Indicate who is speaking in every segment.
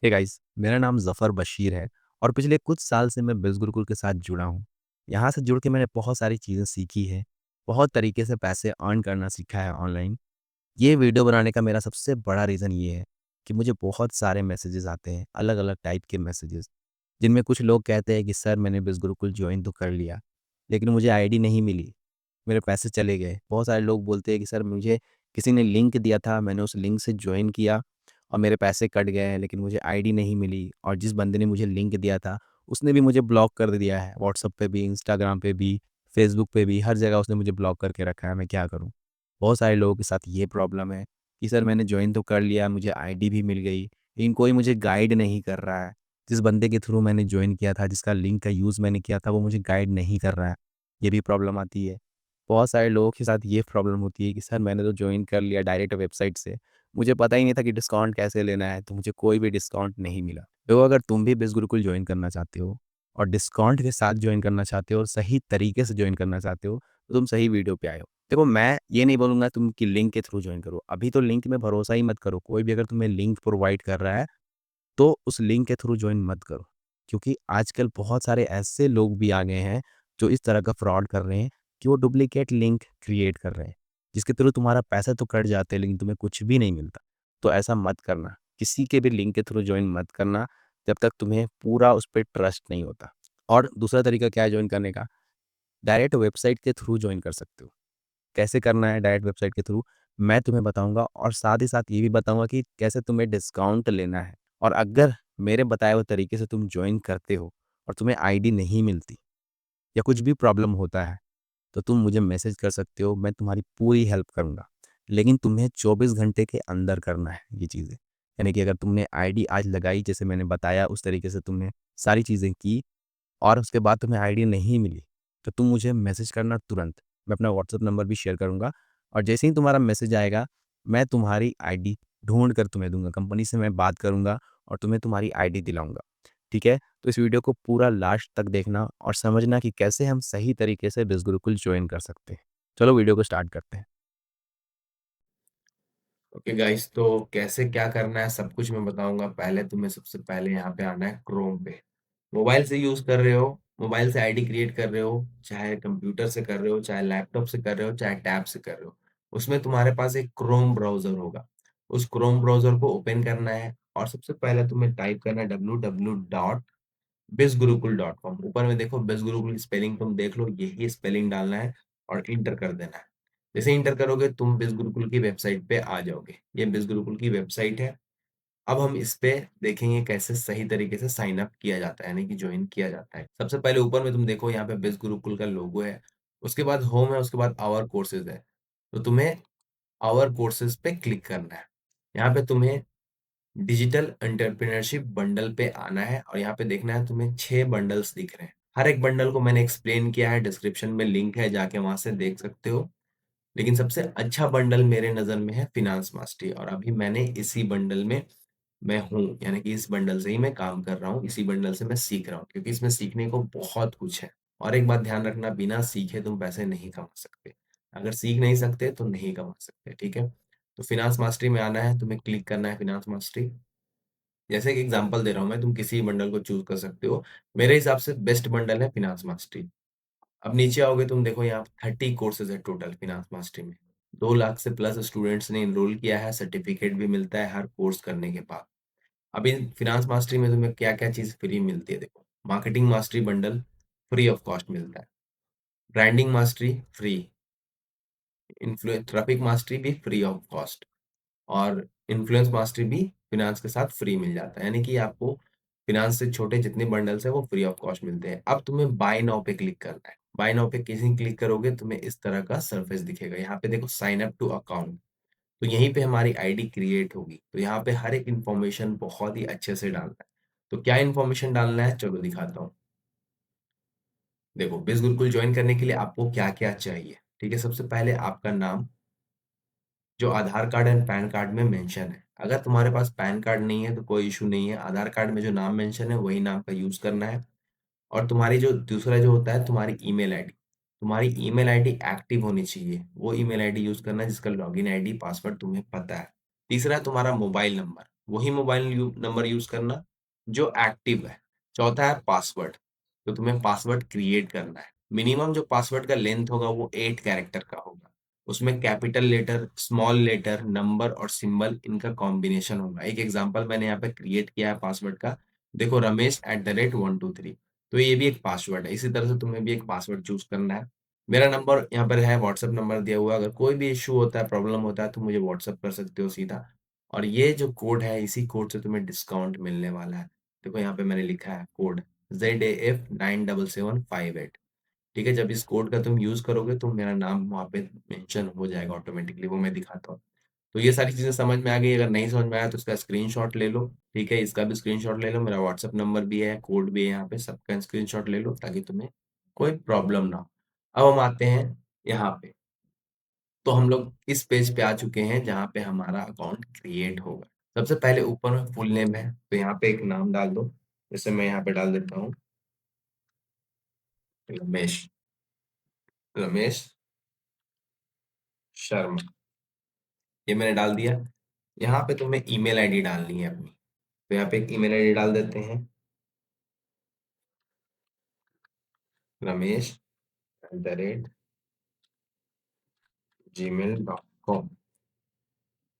Speaker 1: Hey guys, मेरा नाम ज़फ़र बशीर है और पिछले कुछ साल से मैं बिज़ गुरुकुल के साथ जुड़ा हूँ। यहाँ से जुड़ के मैंने बहुत सारी चीज़ें सीखी हैं, बहुत तरीके से पैसे अर्न करना सीखा है ऑनलाइन। ये वीडियो बनाने का मेरा सबसे बड़ा रीज़न ये है कि मुझे बहुत सारे मैसेजेस आते हैं, अलग-अलग टाइप के मैसेजेस, जिनमें कुछ लोग कहते हैं कि सर मैंने बिज़ गुरुकुल जॉइन तो कर लिया, लेकिन मुझे आईडी नहीं मिली, मेरे पैसे चले गए। बहुत सारे लोग बोलते हैं कि सर मुझे किसी ने लिंक दिया था, मैंने उस लिंक से जॉइन किया और मेरे पैसे कट गए हैं, लेकिन मुझे आईडी नहीं मिली और जिस बंदे ने मुझे लिंक दिया था, उसने भी मुझे ब्लॉक कर दिया है। व्हाट्सएप पे भी, इंस्टाग्राम पे भी, फेसबुक पे भी, हर जगह उसने मुझे ब्लॉक करके रखा है, मैं क्या करूँ? बहुत सारे लोगों के साथ ये प्रॉब्लम है कि सर मैंने जॉइन तो कर लिया, मुझे आईडी भी मिल गई, लेकिन कोई मुझे गाइड नहीं कर रहा है। जिस बंदे के थ्रू मैंने जॉइन किया था, जिसका लिंक का यूज़ मैंने किया था, वो मुझे गाइड नहीं कर रहा है। ये भी प्रॉब्लम आती है। बहुत सारे लोगों के साथ ये प्रॉब्लम होती है कि सर मैंने तो जॉइन कर लिया डायरेक्ट वेबसाइट से, मुझे पता ही नहीं था कि डिस्काउंट कैसे लेना है, तो मुझे कोई भी डिस्काउंट नहीं मिला। तो अगर तुम भी बिज़ गुरुकुल जॉइन करना चाहते हो और डिस्काउंट के साथ जॉइन करना चाहते हो और सही तरीके से जॉइन करना चाहते हो, तो तुम सही वीडियो पे आए हो। देखो, मैं ये नहीं बोलूँगा तुम कि लिंक के थ्रू जॉइन करो। अभी तो लिंक में भरोसा ही मत करो। कोई भी अगर तुम्हें लिंक प्रोवाइड कर रहा है, तो उस लिंक के थ्रू जॉइन मत करो। क्योंकि आजकल बहुत सारे ऐसे लोग भी आ गए हैं, जो इस तरह का फ्रॉड कर रहे हैं कि वो डुप्लीकेट लिंक क्रिएट कर रहे हैं, जिसके थ्रू तुम्हारा पैसा तो कट जाते हैं, लेकिन तुम्हें कुछ भी नहीं मिलता। तो ऐसा मत करना। किसी के भी लिंक के थ्रू जॉइन मत करना, जब तक तुम्हें पूरा उस पे ट्रस्ट नहीं होता। और दूसरा तरीका क्या है जॉइन करने का? डायरेक्ट वेबसाइट के थ्रू जॉइन कर सकते हो। कैसे करना है डायरेक्ट वेबसाइट के थ्रू, मैं तुम्हें बताऊँगा और साथ ही साथ ये भी बताऊँगा कि कैसे तुम्हें डिस्काउंट लेना है। और अगर मेरे बताए हुए तरीके से तुम जॉइन करते हो और तुम्हें आईडी नहीं मिलती या कुछ भी प्रॉब्लम होता है, तो तुम मुझे मैसेज कर सकते हो, मैं तुम्हारी पूरी हेल्प करूँगा। लेकिन तुम्हें 24 घंटे के अंदर करना है ये चीज़ें। यानी कि अगर तुमने आईडी आज लगाई, जैसे मैंने बताया उस तरीके से तुमने सारी चीज़ें की और उसके बाद तुम्हें आईडी नहीं मिली, तो तुम मुझे मैसेज करना तुरंत। मैं अपना व्हाट्सएप नंबर भी शेयर करूँगा और जैसे ही तुम्हारा मैसेज आएगा, मैं तुम्हारी आईडी ढूँढ कर तुम्हें दूँगा। कंपनी से मैं बात करूँगा और तुम्हें तुम्हारी आईडी दिलाऊँगा। ठीक है? तो इस वीडियो को पूरा लास्ट तक देखना और समझना कि कैसे हम सही तरीके से बिज़ गुरुकुल जॉइन कर सकते हैं। चलो वीडियो को स्टार्ट करते हैं।
Speaker 2: ओके गाइस, तो कैसे क्या करना है सब कुछ मैं बताऊंगा। पहले तुम्हें सबसे पहले यहाँ पे आना है क्रोम पे। मोबाइल से यूज कर रहे हो, मोबाइल से आईडी क्रिएट कर रहे हो, चाहे कंप्यूटर से कर रहे हो, चाहे लैपटॉप से कर रहे हो, चाहे टैब से कर रहे हो, उसमें तुम्हारे पास एक क्रोम ब्राउजर होगा। उस क्रोम ब्राउजर को ओपन करना है और सबसे पहले तुम्हें टाइप करना है www.bizgurukul.com। ऊपर में देखो बिज गुरुकुल की स्पेलिंग तुम देख लो, यही स्पेलिंग डालना है और इंटर कर देना है। जैसे इंटर करोगे तुम बिज गुरुकुल की वेबसाइट पे आ जाओगे। ये बिज गुरुकुल की वेबसाइट है। अब हम इस पे देखेंगे कैसे सही तरीके से साइन अप किया जाता है, यानी कि ज्वाइन किया जाता है। सबसे पहले ऊपर में तुम देखो, यहाँ पे बिज गुरुकुल का लोगो है। उसके बाद होम है, उसके बाद आवर कोर्सेज है। तो तुम्हें आवर कोर्सेज पे क्लिक करना है। यहाँ पे तुम्हें डिजिटल एंटरप्रेन्योरशिप बंडल पे आना है और यहाँ पे देखना है, तुम्हें 6 बंडल्स दिख रहे हैं। हर एक बंडल को मैंने एक्सप्लेन किया है, डिस्क्रिप्शन में लिंक है, जाके वहां से देख सकते हो। लेकिन सबसे अच्छा बंडल मेरे नज़र में है फिनांस मास्टरी, और अभी मैंने इसी बंडल में मैं हूँ, यानी कि इस बंडल से ही मैं काम कर रहा हूँ, इसी बंडल से मैं सीख रहा हूँ, क्योंकि इसमें सीखने को बहुत कुछ है। और एक बात ध्यान रखना, बिना सीखे तुम पैसे नहीं कमा सकते। अगर सीख नहीं सकते तो नहीं कमा सकते, ठीक है? तो फिनांस मास्टरी में आना है, तुम्हें क्लिक करना है फिनांस मास्टरी। जैसे एक एग्जांपल दे रहा हूँ मैं, तुम किसी बंडल को चूज कर सकते हो। मेरे हिसाब से बेस्ट बंडल है फिनांस मास्टरी। अब नीचे आओगे, तुम देखो यहाँ 30 कोर्सेज है टोटल फिनांस मास्टरी में। 2 लाख से प्लस स्टूडेंट्स ने इनरोल किया है, सर्टिफिकेट भी मिलता है हर कोर्स करने के बाद। अभी फिनांस मास्टरी में तुम्हें क्या क्या चीज फ्री मिलती है देखो। Marketing mastery bundle free of cost मिलता है। Branding mastery free. Influence traffic mastery भी फ्री ऑफ कॉस्ट। और इन्फ्लुएंस मास्टरी भी फिनांस के साथ फ्री मिल जाता है, यानी कि आपको फिनांस से छोटे जितने बंडल्स है वो फ्री ऑफ कॉस्ट मिलते हैं। अब तुम्हें बाय नाउ पे क्लिक करना है। बाय नाउ पे किसी क्लिक करोगे, तुम्हें इस तरह का सरफेस दिखेगा। यहाँ पे देखो साइन अप टू अकाउंट, तो यहीं पे हमारी आईडी क्रिएट होगी। तो यहाँ पे हर एक इन्फॉर्मेशन बहुत ही अच्छे से डालना है। तो क्या इन्फॉर्मेशन डालना है, चलो दिखाता हूँ। देखो, बिज गुरुकुल ज्वाइन करने के लिए आपको क्या क्या चाहिए, ठीक है? सबसे पहले आपका नाम, जो आधार कार्ड एंड पैन कार्ड में मेंशन है। अगर तुम्हारे पास पैन कार्ड नहीं है तो कोई इशू नहीं है, आधार कार्ड में जो नाम मेंशन है वही नाम का यूज करना है। और तुम्हारी जो दूसरा जो होता है, तुम्हारी ईमेल आईडी। तुम्हारी ईमेल आईडी एक्टिव होनी चाहिए, वो ईमेल आईडी यूज करना है जिसका लॉगिन आईडी पासवर्ड तुम्हें पता है। तीसरा, तुम्हारा मोबाइल नंबर। वही मोबाइल नंबर यूज़ करना जो एक्टिव है। चौथा है पासवर्ड, तो तुम्हें पासवर्ड क्रिएट करना है। मिनिमम जो पासवर्ड का लेंथ होगा वो 8 कैरेक्टर का होगा। उसमें capital letter, small letter, number और सिंबल इनका कॉम्बिनेशन होगा। एक एग्जांपल मैंने यहाँ पे क्रिएट किया है पासवर्ड का। देखो, रमेश@123, तो ये भी एक पासवर्ड है। इसी तरह से तुम्हें भी एक पासवर्ड चूज़ करना है। मेरा नंबर यहाँ पर है, व्हाट्सएप नंबर दिया हुआ है। अगर कोई भी इश्यू होता है, प्रॉब्लम होता है तो मुझे व्हाट्सएप कर सकते हो सीधा। और ये जो कोड है, इसी कोड से तुम्हें डिस्काउंट मिलने वाला है। देखो यहाँ पे मैंने लिखा है कोड ZAF97758। ठीक है, जब इस कोड का तुम यूज करोगे तो मेरा नाम वहाँ पे मेंशन हो जाएगा ऑटोमेटिकली, वो मैं दिखाता हूँ। तो ये सारी चीजें समझ में आ गई। अगर नहीं समझ में आया तो इसका स्क्रीनशॉट ले लो। ठीक है, इसका भी स्क्रीनशॉट ले लो। मेरा व्हाट्सएप नंबर भी है, कोड भी है, यहाँ पे सबका स्क्रीनशॉट ले लो ताकि तुम्हें कोई प्रॉब्लम ना हो। अब हम आते हैं यहाँ पे। तो हम लोग इस पेज पे आ चुके हैं जहाँ पे हमारा अकाउंट क्रिएट होगा। सबसे पहले ऊपर में फुल नेम है, तो यहाँ पे एक नाम डाल दो। जैसे मैं यहाँ पे डाल देता हूँ रमेश, रमेश शर्मा। ये मैंने डाल दिया। यहाँ पे तुम्हें ईमेल आईडी डालनी है अपनी, तो यहाँ पे एक ईमेल आईडी डाल देते हैं, रमेश@gmail.com।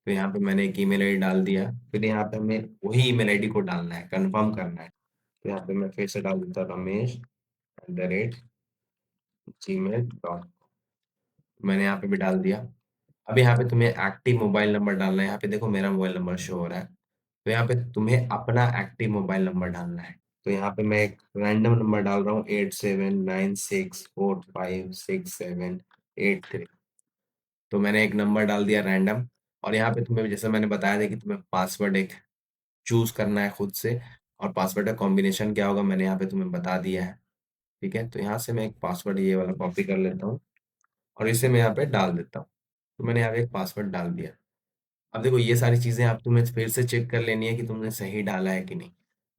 Speaker 2: तो यहाँ पे मैंने एक ईमेल आईडी डाल दिया। फिर यहाँ पे हमें वही ईमेल आईडी को डालना है, कंफर्म करना है। तो यहाँ पे मैं फिर से डाल देता हूँ रमेश@gmail.com। मैंने यहाँ पे भी डाल दिया। अब यहाँ पे तुम्हें एक्टिव मोबाइल नंबर डालना है। यहाँ पे देखो मेरा मोबाइल नंबर शो हो रहा है। तो यहाँ पे तुम्हें अपना एक्टिव मोबाइल नंबर डालना है। तो यहाँ पे मैं एक रैंडम नंबर डाल रहा हूँ, 8796456783। तो मैंने एक नंबर डाल दिया रैंडम। और यहाँ पे तुम्हें जैसे मैंने बताया था कि तुम्हें पासवर्ड एक चूज करना है खुद से, और पासवर्ड का कॉम्बिनेशन क्या होगा मैंने यहाँ पे तुम्हें बता दिया है। ठीक है, तो यहाँ से मैं एक पासवर्ड ये वाला कॉपी कर लेता हूँ और इसे मैं यहाँ पे डाल देता हूँ। तो मैंने यहाँ पे एक पासवर्ड डाल दिया। अब देखो, ये सारी चीजें आप तुम्हें फिर से चेक कर लेनी है कि तुमने सही डाला है कि नहीं।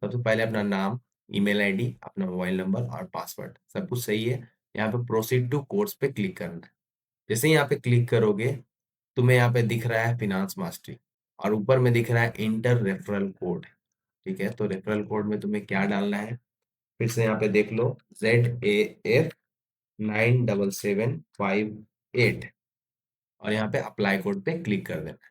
Speaker 2: सबसे पहले अपना नाम, ईमेल आईडी, अपना मोबाइल नंबर और पासवर्ड सब कुछ सही है। यहाँ पे प्रोसीड टू कोर्स पे क्लिक करना है। जैसे ही यहाँ पे क्लिक करोगे, तुम्हें यहाँ पे दिख रहा है फिनांस मास्टरी, और ऊपर में दिख रहा है इंटर रेफरल कोड। ठीक है, तो रेफरल कोड में तुम्हें क्या डालना है, फिर से यहाँ पे देख लो, ZAF97758, और यहाँ पे अप्लाई कोड पे क्लिक कर देना है।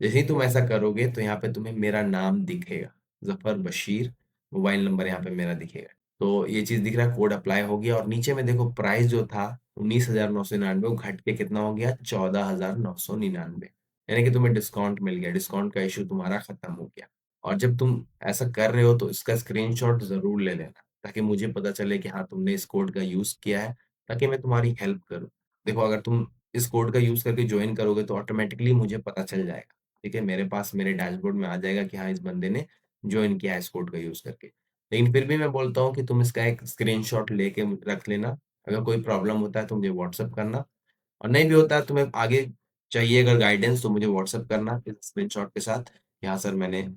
Speaker 2: जैसे ही तुम ऐसा करोगे तो यहाँ पे तुम्हें मेरा नाम दिखेगा, जफर बशीर। मोबाइल नंबर यहाँ पे मेरा दिखेगा। तो ये चीज दिख रहा है, कोड अप्लाई हो गया। और नीचे में देखो, प्राइस जो था 19,999, वो घट के कितना हो गया, 14,999। यानी कि तुम्हें डिस्काउंट मिल गया, डिस्काउंट का इशू तुम्हारा खत्म हो गया। और जब तुम ऐसा कर रहे हो तो इसका स्क्रीनशॉट जरूर ले लेना, ताकि मुझे पता चले कि हाँ तुमने इस कोड का यूज किया है, ताकि मैं तुम्हारी हेल्प करूँ। देखो, अगर तुम इस कोड का यूज करके ज्वाइन करोगे तो ऑटोमेटिकली मुझे पता चल जाएगा। ठीक है, मेरे पास मेरे डैशबोर्ड में आ जाएगा कि हाँ इस बंदे ने ज्वाइन किया है इस कोड का यूज करके। लेकिन फिर भी मैं बोलता हूँ कि तुम इसका एक स्क्रीनशॉट लेके रख लेना। अगर कोई प्रॉब्लम होता है तो मुझे व्हाट्सअप करना, और नहीं भी होता है तुम्हें आगे चाहिए अगर गाइडेंस, तो मुझे व्हाट्सअप करना इस स्क्रीनशॉट के साथ। यहाँ सर मैंने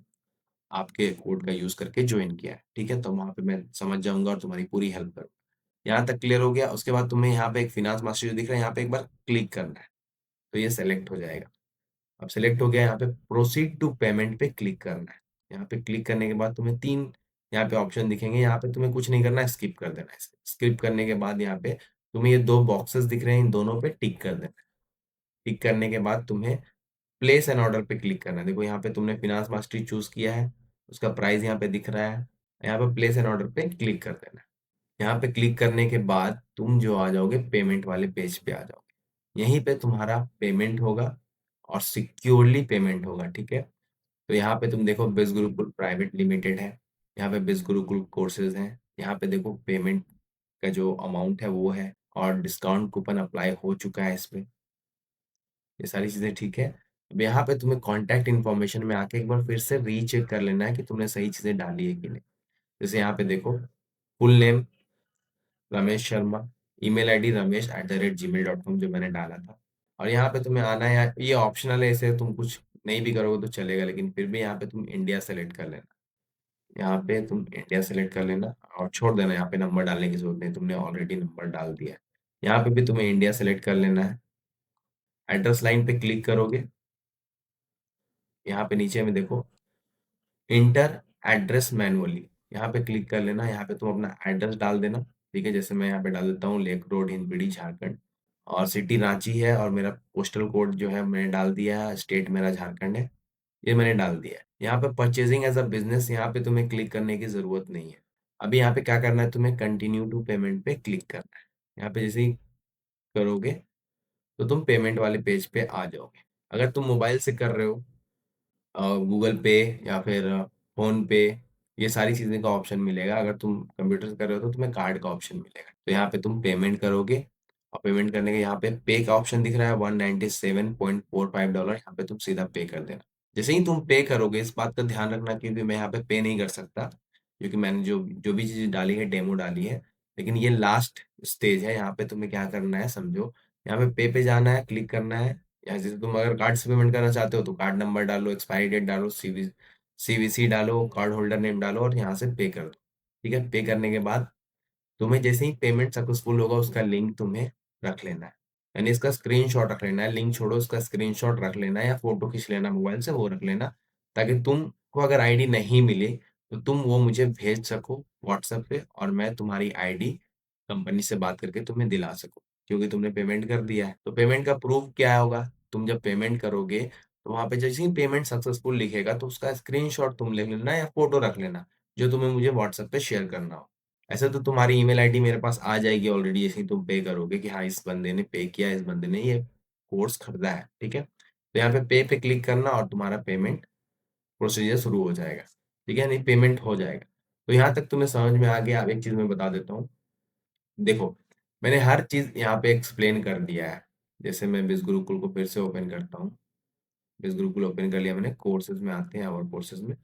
Speaker 2: आपके कोड का यूज करके ज्वाइन किया है। ठीक है, तो वहाँ पे मैं समझ जाऊंगा और तुम्हारी पूरी हेल्प करूंगा। यहाँ तक क्लियर हो गया। उसके बाद तुम्हें यहाँ पे एक फिनांस मास्टर जो दिख रहा है, यहाँ पे एक बार क्लिक करना है, तो ये सेलेक्ट हो जाएगा। अब सेलेक्ट हो गया, यहाँ पे प्रोसीड टू पेमेंट पे क्लिक करना है। यहाँ पे क्लिक करने के बाद तुम्हें 3 यहाँ पे ऑप्शन दिखेंगे। यहाँ पे तुम्हें कुछ नहीं करना है, स्किप कर देना है। स्किप करने के बाद यहाँ पे तुम्हें ये 2 बॉक्सेस दिख रहे हैं, इन दोनों पे टिक कर देना है। टिक करने के बाद तुम्हें प्लेस एन ऑर्डर पे क्लिक करना है। देखो यहाँ पे तुमने फिनांस मास्टरी चूज किया है, उसका प्राइस यहाँ पे दिख रहा है। यहाँ पे प्लेस एन ऑर्डर पे क्लिक कर देना है। यहाँ पे क्लिक करने के बाद तुम जो आ जाओगे पेमेंट वाले पेज पे आ जाओगे। यहीं पे तुम्हारा पेमेंट होगा और सिक्योरली पेमेंट होगा। ठीक है, तो यहाँ पे तुम देखो बिज गुरुकुल प्राइवेट लिमिटेड है, यहाँ पे बिज गुरुकुल कोर्सेज हैं। यहाँ पे देखो पेमेंट का जो अमाउंट है वो है, और डिस्काउंट कूपन अप्लाई हो चुका है इस पे। ये सारी चीजें ठीक है। अब यहाँ पे तुम्हें कॉन्टैक्ट इन्फॉर्मेशन में आके एक बार फिर से रीचेक कर लेना है कि तुमने सही चीजें डाली है कि नहीं। जैसे यहाँ पे देखो, full name Ramesh Sharma, email ID रमेश@gmail.com जो मैंने डाला था। और यहाँ पे तुम्हें आना है, ये ऑप्शनल है, इसे तुम कुछ नहीं भी करोगे तो चलेगा, लेकिन फिर भी यहाँ पे तुम इंडिया सेलेक्ट कर लेना। यहाँ पे तुम इंडिया सेलेक्ट कर लेना और छोड़ देना, यहाँ पे नंबर डालने की जरूरत नहीं, तुमने ऑलरेडी नंबर डाल दिया है। यहाँ पे भी तुम्हें इंडिया सेलेक्ट कर लेना है। एड्रेस लाइन पे क्लिक करोगे, यहाँ पे नीचे में देखो इंटर एड्रेस मैनुअली, यहाँ पे क्लिक कर लेना। यहाँ पे तुम अपना एड्रेस डाल देना, ठीक है। जैसे मैं यहाँ पे डाल देता हूँ लेक रोड, हिंदपीढ़ी, झारखंड, और सिटी रांची है, और मेरा पोस्टल कोड जो है मैंने डाल दिया है, स्टेट मेरा झारखंड है, ये मैंने डाल दिया है। यहाँ पे परचेजिंग एज अ बिजनेस, यहाँ पे तुम्हें क्लिक करने की जरूरत नहीं है। अभी यहाँ पे क्या करना है, तुम्हें कंटिन्यू टू पेमेंट पे क्लिक करना है। यहाँ पे जैसे ही करोगे तो तुम पेमेंट वाले पेज पे आ जाओगे। अगर तुम मोबाइल से कर रहे हो, गूगल पे या फिर फोन पे, ये सारी चीज़ें का ऑप्शन मिलेगा। अगर तुम कंप्यूटर से कर रहे हो तो तुम्हें कार्ड का ऑप्शन मिलेगा। तो यहाँ पे तुम पेमेंट करोगे, और पेमेंट करने के यहाँ पे पे का ऑप्शन दिख रहा है, $197.45, यहाँ पे तुम सीधा पे कर देना। जैसे ही तुम पे करोगे, इस बात का ध्यान रखना क्योंकि मैं यहाँ पे पे नहीं कर सकता, क्योंकि मैंने जो जो भी चीज़ डाली है डेमो डाली है, लेकिन ये लास्ट स्टेज है। यहाँ पे तुम्हें क्या करना है समझो, यहाँ पे जाना है, क्लिक करना है। या जैसे तुम अगर कार्ड से पेमेंट करना चाहते हो तो कार्ड नंबर डालो, एक्सपायरी डेट डालो, सीवीसी डालो, कार्ड होल्डर नेम डालो, और यहाँ से पे कर दो। ठीक है, पे करने के बाद तुम्हें जैसे ही पेमेंट सक्सेसफुल होगा, उसका लिंक तुम्हें रख लेना है, यानी इसका स्क्रीनशॉट रख लेना है। लिंक छोड़ो, उसका स्क्रीनशॉट रख लेना है, या फोटो खींच लेना मोबाइल से, वो रख लेना, ताकि तुमको अगर आईडी नहीं मिले तो तुम वो मुझे भेज सको व्हाट्सएप पे, और मैं तुम्हारी आईडी कंपनी से बात करके तुम्हें दिला सकूं, क्योंकि तुमने पेमेंट कर दिया है। तो पेमेंट का प्रूफ क्या होगा, तुम जब पेमेंट करोगे तो वहां पे जैसे ही पेमेंट सक्सेसफुल लिखेगा तो उसका स्क्रीनशॉट तुम ले लेना, या फोटो रख लेना, जो तुम्हें मुझे व्हाट्सएप पे शेयर करना हो। ऐसे तो तुम्हारी ईमेल आईडी मेरे पास आ जाएगी ऑलरेडी, जैसे ही तुम पे करोगे कि हाँ इस बंदे ने पे किया, इस बंदे ने ये कोर्स खरीदा है, ठीक है। तो यहाँ पे क्लिक करना, और तुम्हारा पेमेंट प्रोसीजर शुरू हो जाएगा, ठीक है, नहीं पेमेंट हो जाएगा। तो यहाँ तक तुम्हें समझ में आ गया। अब एक चीज मैं बता देता हूँ, देखो मैंने हर चीज यहाँ पे एक्सप्लेन कर दिया है। जैसे मैं बिज गुरुकुल को फिर से ओपन करता हूँ, बिज गुरुकुल ओपन कर लिया मैंने, कोर्सेज में आते हैं, और कोर्सेज में,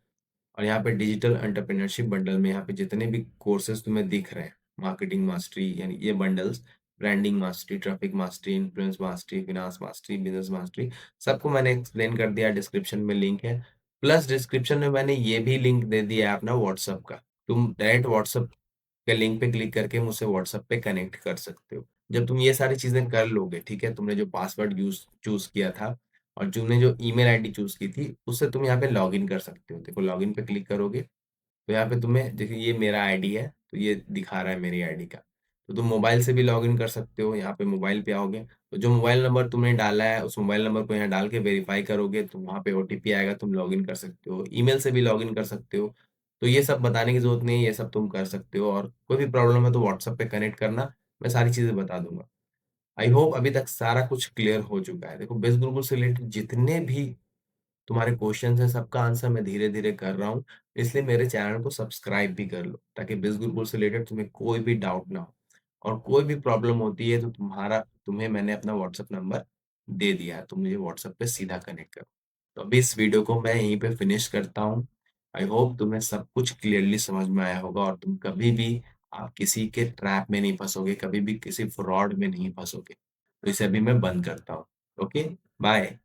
Speaker 2: और यहाँ पे डिजिटल एंटरप्रेन्योरशिप बंडल में यहाँ पे जितने भी कोर्सेज तुम्हें दिख रहे हैं, मार्केटिंग मास्टरी, यानी ये bundles, branding mastery, traffic mastery, influence mastery, finance mastery, business mastery, सबको मैंने एक्सप्लेन कर दिया। डिस्क्रिप्शन में लिंक है, प्लस डिस्क्रिप्शन में मैंने ये भी लिंक दे दिया है अपना व्हाट्सअप का। तुम डायरेक्ट व्हाट्सअप के लिंक पे क्लिक करके मुझसे व्हाट्सएप पे कनेक्ट कर सकते हो। जब तुम ये सारी चीजें कर लोगे, ठीक है, तुमने जो पासवर्ड यूज चूज किया था और तुमने जो ईमेल आईडी चूज की थी, उससे तुम यहाँ पे लॉगिन कर सकते हो। देखो लॉगिन पे क्लिक करोगे तो यहाँ पे तुम्हें देखिए ये मेरा आईडी है, तो ये दिखा रहा है मेरी आईडी का। तो तुम मोबाइल से भी लॉगिन कर सकते हो। यहाँ पे मोबाइल पे आओगे तो जो मोबाइल नंबर तुमने डाला है उस मोबाइल नंबर को यहाँ डाल के वेरीफाई करोगे तो वहाँ पे ओटीपी आएगा, तुम लॉगिन कर सकते हो। ईमेल से भी लॉगिन कर सकते हो। तो ये सब बताने की जरूरत नहीं है, ये सब तुम कर सकते हो। और कोई भी प्रॉब्लम है तो व्हाट्सएप पे कनेक्ट करना, मैं सारी चीजें बता दूंगा। आई होप अभी तक सारा कुछ क्लियर हो चुका है। देखो बेस ग्रुप से रिलेटेड जितने भी तुम्हारे क्वेश्चंस हैं सबका आंसर मैं धीरे धीरे कर रहा हूँ, इसलिए मेरे चैनल को सब्सक्राइब भी कर लो, ताकि बिज गुरुकुल से रिलेटेड तुम्हें कोई भी डाउट ना हो। और कोई भी प्रॉब्लम होती है तो तुम्हें मैंने अपना व्हाट्सएप नंबर दे दिया है, तुम मुझे व्हाट्सएप पे सीधा कनेक्ट करो। तो अभी इस वीडियो को मैं यहीं पे फिनिश करता हूँ। आई होप तुम्हें सब कुछ क्लियरली समझ में आया होगा, और तुम कभी भी आप किसी के ट्रैप में नहीं फंसोगे, कभी भी किसी फ्रॉड में नहीं फंसोगे। तो इसे अभी मैं बंद करता हूँ। Okay, bye.